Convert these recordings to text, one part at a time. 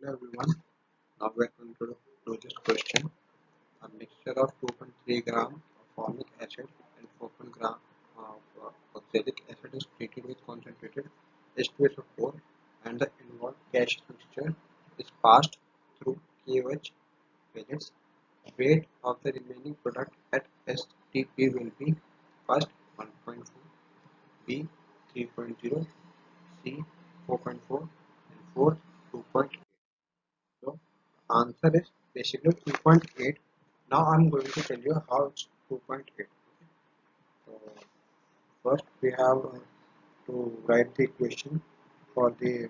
Hello everyone. Now we are going to do this question. A mixture of 2.3 gram of formic acid and 4 gram of oxalic acid is treated with concentrated H2SO4 and the involved gaseous mixture is passed through KOH pellets. Weight of the remaining product at STP will be first 1.4, B 3.0, C 4.4 and 4 2.8. So answer is basically 2.8. Now I'm going to tell you how it's 2.8. So first we have to write the equation for the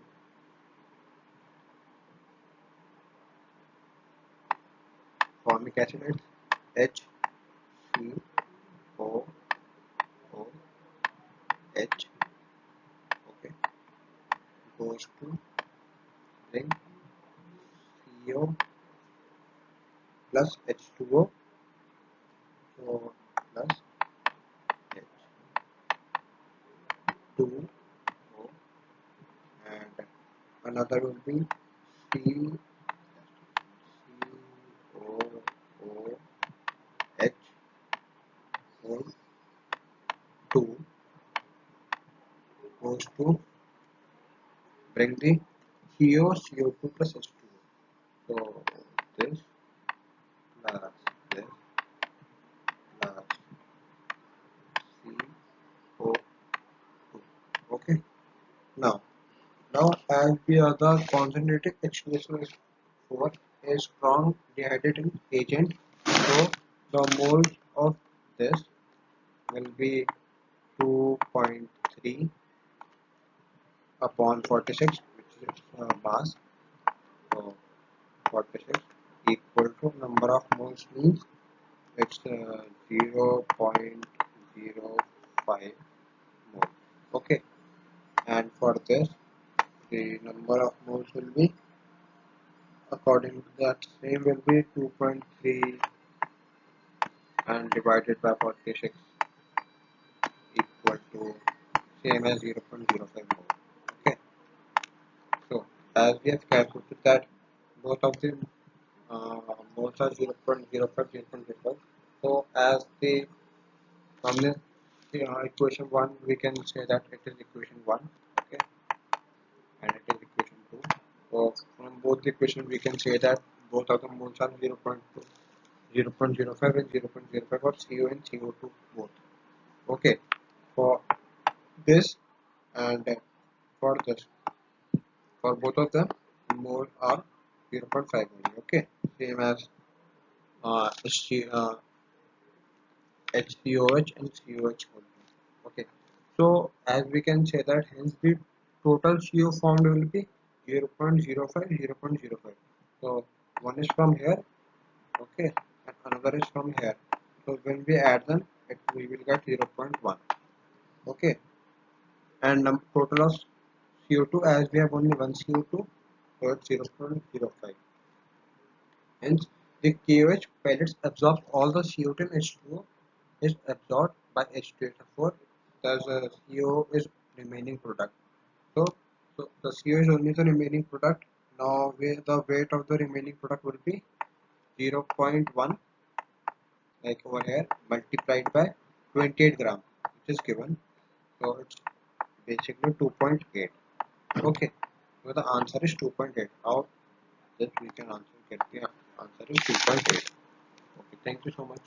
formic acid. It's HCOOH. Okay, goes to then CO plus H2O. So plus H2O and another will be COOH whole 2 goes to bring the CO2 plus H2O. So this plus this plus CO2. Okay. Now as the other concentrated H2SO4 is strong dehydrating agent, so the moles of this will be 2.3 upon 46, which is mass. So 46 equal to number of moles means it's 0.05 moles. Okay, and for this the number of moles will be according to that same will be 2.3 and divided by 46 equal to same as 0.05 mole. Okay, so as we have calculated that both of the moles are 0.05, 0.05. So as the from the equation 1 we can say that it is equation 1. Okay, and it is equation 2. So from both the equations we can say that both of the moles are 0.2, 0.05 and 0.05 or CO and CO2 both. Okay, for this and for this, for both of them mole are 0.5 only. Okay, same as HCOH and COH only. Okay, so as we can say that hence the total CO formed will be 0.05, 0.05. So one is from here, okay, and another is from here. So when we add them, we will get 0.1. Okay, and total of CO2 as we have only one CO2, so it's 0.05. Hence, the KOH pellets absorbs all the CO2 and H2O is absorbed by H2SO4. Thus, CO is remaining product. So the CO is only the remaining product. Now, the weight of the remaining product will be 0.1, like over here, multiplied by 28 gram, which is given. So it's basically 2.8. Okay, so the answer is 2.8. How that we can answer get the answer is 2.8. Okay, thank you so much.